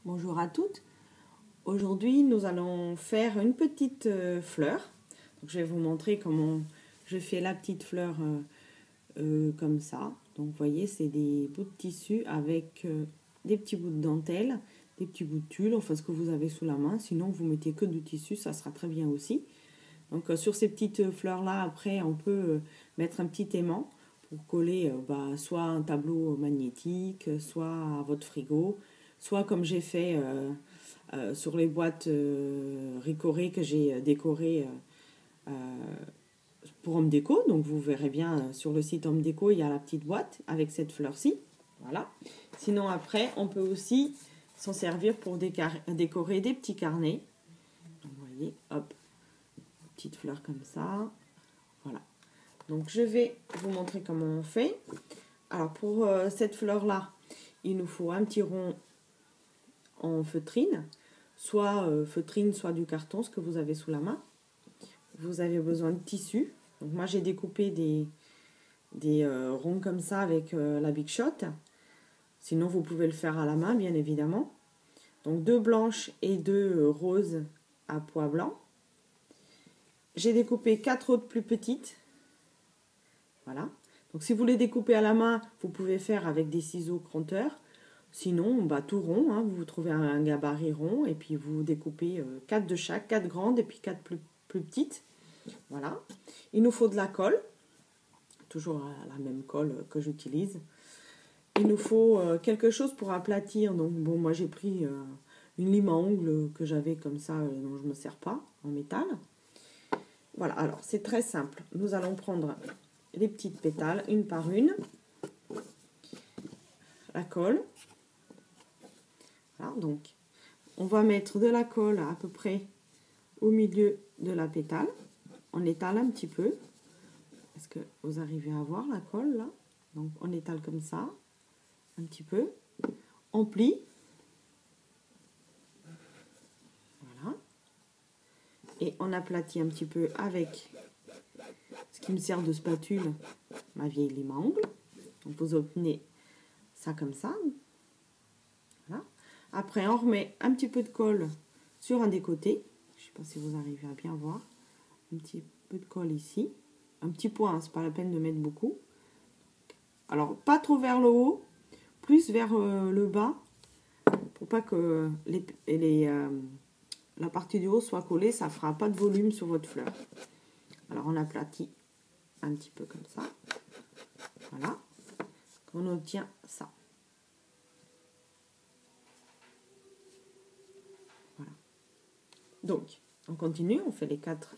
Bonjour à toutes. Aujourd'hui, nous allons faire une petite fleur. Donc, je vais vous montrer comment je fais la petite fleur comme ça. Donc, vous voyez, c'est des bouts de tissu avec des petits bouts de dentelle, des petits bouts de tulle, enfin ce que vous avez sous la main. Sinon, vous mettez que du tissu, ça sera très bien aussi. Donc, sur ces petites fleurs-là, après, on peut mettre un petit aimant pour coller soit un tableau magnétique, soit à votre frigo, soit comme j'ai fait sur les boîtes Ricoré que j'ai décorées pour Home Déco. Donc vous verrez bien sur le site Home Déco, il y a la petite boîte avec cette fleur-ci. Voilà. Sinon après, on peut aussi s'en servir pour décorer des petits carnets. Donc, vous voyez, hop, petite fleur comme ça. Voilà. Donc je vais vous montrer comment on fait. Alors pour cette fleur-là, il nous faut un petit rond en feutrine, soit feutrine, soit du carton, ce que vous avez sous la main. Vous avez besoin de tissu. Donc moi j'ai découpé des ronds comme ça avec la Big Shot. Sinon vous pouvez le faire à la main, bien évidemment. Donc 2 blanches et 2 roses à pois blanc. J'ai découpé 4 autres plus petites. Voilà. Donc si vous les découpez à la main, vous pouvez faire avec des ciseaux cronteurs. Sinon, tout rond, hein, vous trouvez un gabarit rond et puis vous découpez 4 de chaque, 4 grandes et puis 4 plus petites. Voilà. Il nous faut de la colle, toujours la même colle que j'utilise. Il nous faut quelque chose pour aplatir. Donc bon, moi j'ai pris une lime à ongles que j'avais comme ça, dont je ne me sers pas, en métal. Voilà, alors c'est très simple. Nous allons prendre les petites pétales, une par une. La colle. Voilà, donc on va mettre de la colle à peu près au milieu de la pétale. On étale un petit peu. Est-ce que vous arrivez à voir la colle là? Donc on étale comme ça, un petit peu. On plie. Voilà. Et on aplatit un petit peu avec ce qui me sert de spatule, ma vieille lime à ongles. Donc vous obtenez ça comme ça. Voilà. Après on remet un petit peu de colle sur un des côtés. Je ne sais pas si vous arrivez à bien voir. Un petit peu de colle ici. Un petit point, hein, c'est pas la peine de mettre beaucoup. Alors, pas trop vers le haut, plus vers le bas, pour pas que la partie du haut soit collée, ça fera pas de volume sur votre fleur. Alors, on aplatit un petit peu comme ça. Voilà. On obtient ça. Voilà. Donc, on continue, on fait les 4.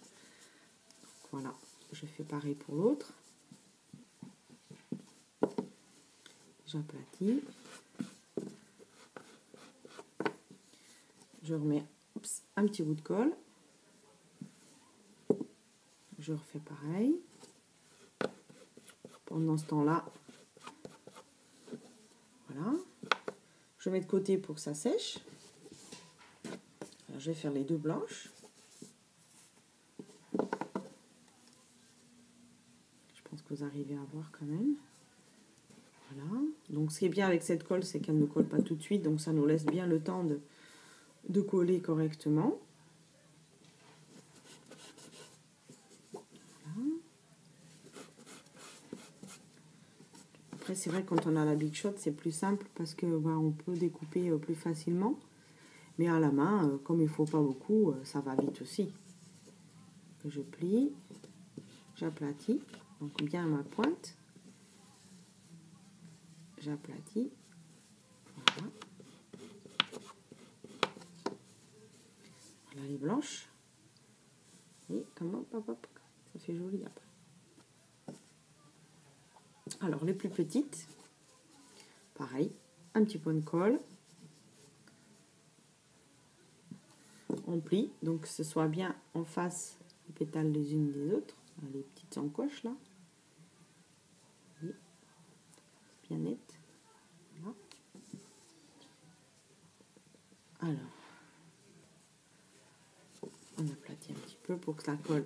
Voilà, je fais pareil pour l'autre. J'aplatis. Je remets un petit bout de colle. Je refais pareil. Pendant ce temps-là, voilà. Je mets de côté pour que ça sèche. Alors, je vais faire les 2 blanches. Je pense que vous arrivez à voir quand même. Voilà. Donc ce qui est bien avec cette colle, c'est qu'elle ne colle pas tout de suite. Donc ça nous laisse bien le temps de coller correctement. Voilà. Après c'est vrai que quand on a la Big Shot, c'est plus simple parce que on peut découper plus facilement. Mais à la main, comme il ne faut pas beaucoup, ça va vite aussi. Je plie, j'aplatis, donc bien à ma pointe. J'aplatis. Voilà. Voilà les blanches. Et comment, ça fait joli après. Alors les plus petites, pareil, un petit point de colle. On plie, donc que ce soit bien en face les pétales les unes des autres, les petites encoches là. Oui. Bien net. Voilà. Alors, on aplatit un petit peu pour que la colle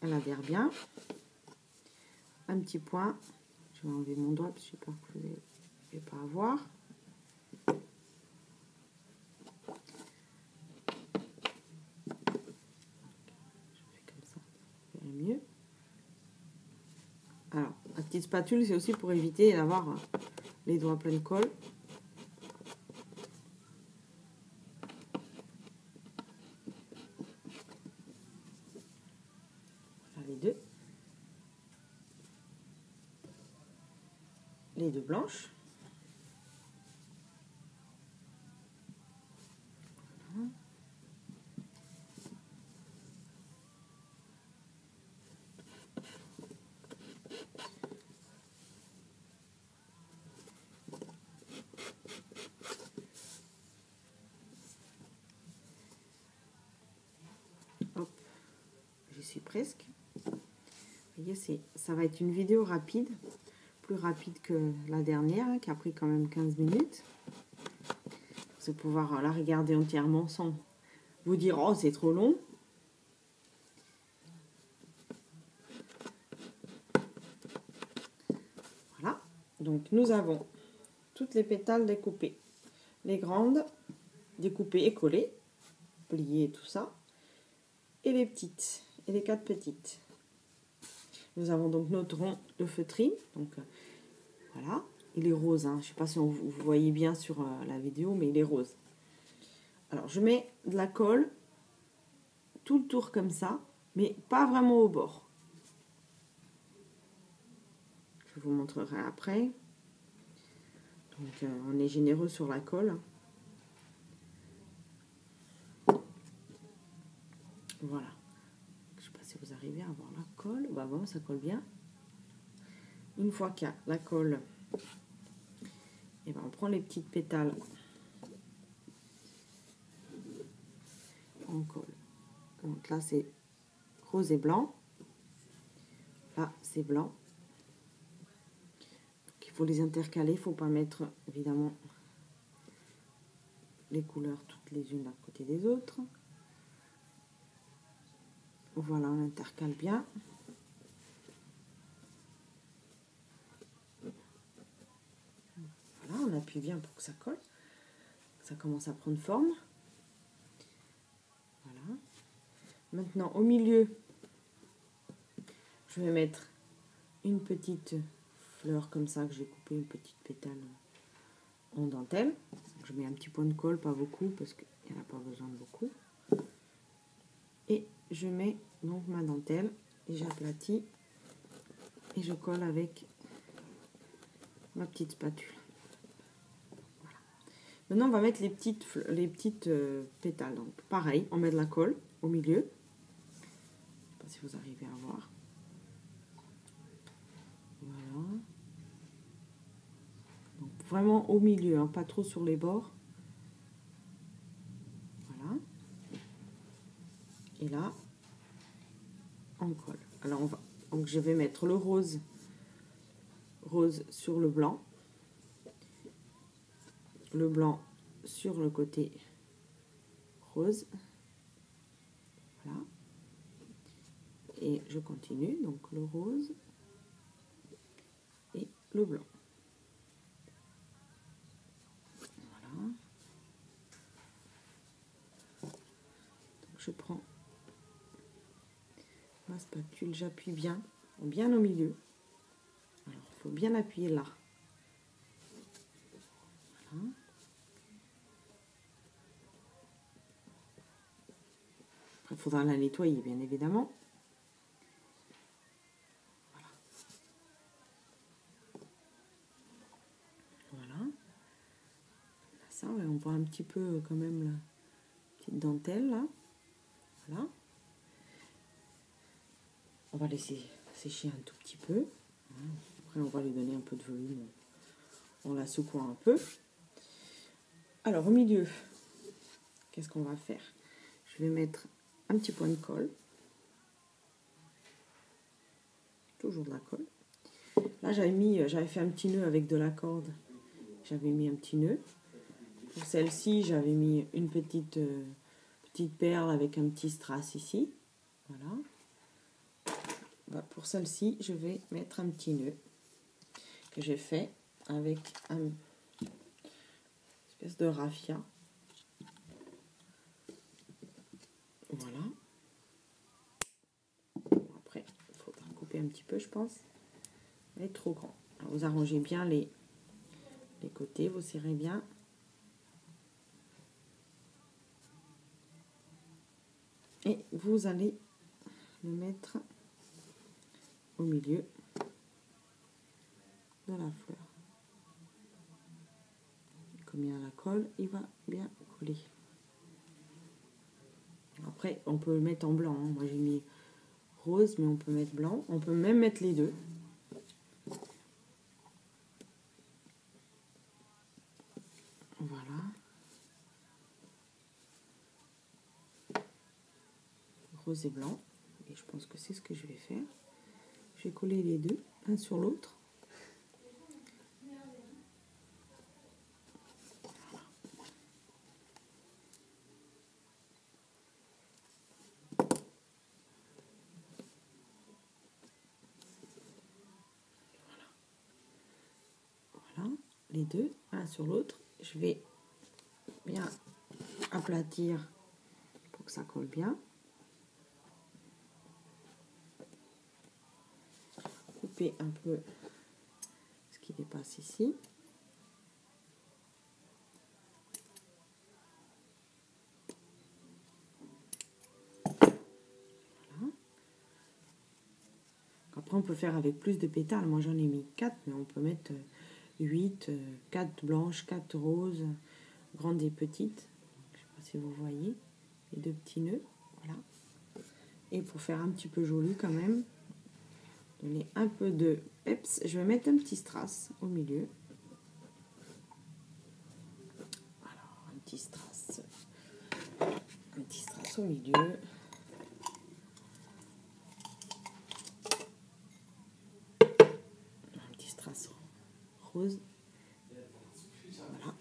elle adhère bien. Un petit point. Je vais enlever mon doigt parce que j'ai peur que vous n'allez pas avoir. spatule, c'est aussi pour éviter d'avoir les doigts pleins de colle. Voilà les deux blanches. Voilà. Hop, j'y suis presque. Vous voyez, ça va être une vidéo rapide, plus rapide que la dernière, hein, qui a pris quand même 15 minutes. Vous allez pouvoir la regarder entièrement sans vous dire « Oh, c'est trop long ». Voilà, donc nous avons toutes les pétales découpées. Les grandes, découpées et collées, pliées et tout ça. Et les petites, et les 4 petites. Nous avons donc notre rond de feutrine. Donc voilà, il est rose. Hein. Je ne sais pas si vous voyez bien sur la vidéo, mais il est rose. Alors je mets de la colle tout le tour comme ça, mais pas vraiment au bord. Je vous montrerai après. Donc on est généreux sur la colle. Voilà. Je ne sais pas si vous arrivez à voir la colle. Bah bon, ça colle bien. Une fois qu'il y a la colle, et ben on prend les petites pétales. On colle. Donc là c'est rose et blanc. Là c'est blanc. Donc, il faut les intercaler. Il ne faut pas mettre évidemment les couleurs toutes les unes à côté des autres. Voilà, on intercale bien. Voilà, on appuie bien pour que ça colle. Que ça commence à prendre forme. Voilà. Maintenant, au milieu, je vais mettre une petite fleur comme ça que j'ai coupée, une petite pétale en dentelle. Je mets un petit point de colle, pas beaucoup, parce qu'il n'y en a pas besoin de beaucoup. Et je mets donc ma dentelle et j'aplatis et je colle avec ma petite spatule. Voilà. Maintenant, on va mettre les petites pétales. Donc, pareil, on met de la colle au milieu. Je ne sais pas si vous arrivez à voir. Voilà. Donc, vraiment au milieu, hein, pas trop sur les bords. Voilà. Et là, on colle. Alors, donc je vais mettre le rose sur le blanc sur le côté rose. Voilà. Et je continue, donc le rose et le blanc. Voilà. Donc je prends ma spatule, j'appuie bien au milieu. Alors, il faut bien appuyer là. Voilà. Après, il faudra la nettoyer, bien évidemment. Voilà. Voilà. Ça, ouais, on voit un petit peu quand même la petite dentelle, là. Voilà. On va laisser sécher un tout petit peu. Après, on va lui donner un peu de volume en la secouant un peu. Alors, au milieu, qu'est-ce qu'on va faire? Je vais mettre un petit point de colle. Toujours de la colle. Là, j'avais fait un petit nœud avec de la corde. J'avais mis un petit nœud. Pour celle-ci, j'avais mis une petite perle avec un petit strass ici. Voilà. Pour celle-ci, je vais mettre un petit nœud que j'ai fait avec une espèce de raffia. Voilà. Après, il faudra couper un petit peu, je pense. Elle est trop grande. Alors, vous arrangez bien les côtés, vous serrez bien. Et vous allez le mettre au milieu de la fleur. Comme il y a la colle, il va bien coller. Après, on peut le mettre en blanc. Moi, j'ai mis rose, mais on peut mettre blanc. On peut même mettre les deux. Voilà. Rose et blanc. Et je pense que c'est ce que je vais faire. Je vais coller les deux, un sur l'autre. Voilà, les deux, un sur l'autre. Je vais bien aplatir pour que ça colle bien. Couper un peu ce qui dépasse ici. Voilà. Après, on peut faire avec plus de pétales. Moi, j'en ai mis 4, mais on peut mettre 8, 4 blanches, 4 roses, grandes et petites. Je ne sais pas si vous voyez les deux petits nœuds. Voilà. Et pour faire un petit peu joli quand même, donner un peu de peps, je vais mettre un petit strass au milieu. Alors, un petit strass au milieu. Un petit strass rose. Voilà.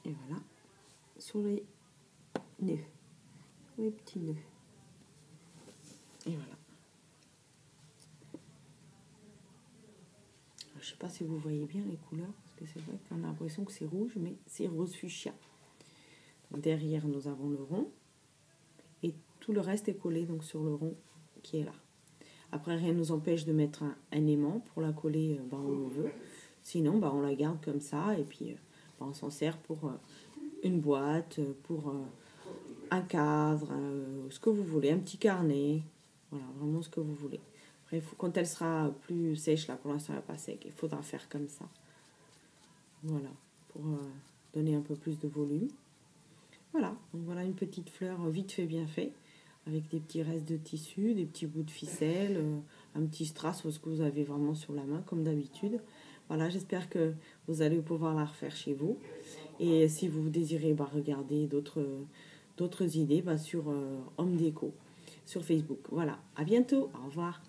Et voilà, sur les nœuds, sur les petits nœuds. Et voilà. Alors, je sais pas si vous voyez bien les couleurs, parce que c'est vrai qu'on a l'impression que c'est rouge, mais c'est rose fuchsia. Donc, derrière, nous avons le rond, et tout le reste est collé donc sur le rond qui est là. Après, rien ne nous empêche de mettre un aimant pour la coller où on veut. Sinon, on la garde comme ça, et puis on s'en sert pour une boîte, pour un cadre, ce que vous voulez, un petit carnet, voilà, vraiment ce que vous voulez. Après, quand elle sera plus sèche, là pour l'instant elle n'est pas sec, il faudra faire comme ça. Voilà, pour donner un peu plus de volume. Voilà, donc voilà une petite fleur vite fait, bien fait, avec des petits restes de tissu, des petits bouts de ficelle, un petit strass, ce que vous avez vraiment sur la main, comme d'habitude. Voilà, j'espère que vous allez pouvoir la refaire chez vous. Et si vous désirez regarder d'autres idées sur Home Déco, sur Facebook. Voilà, à bientôt, au revoir.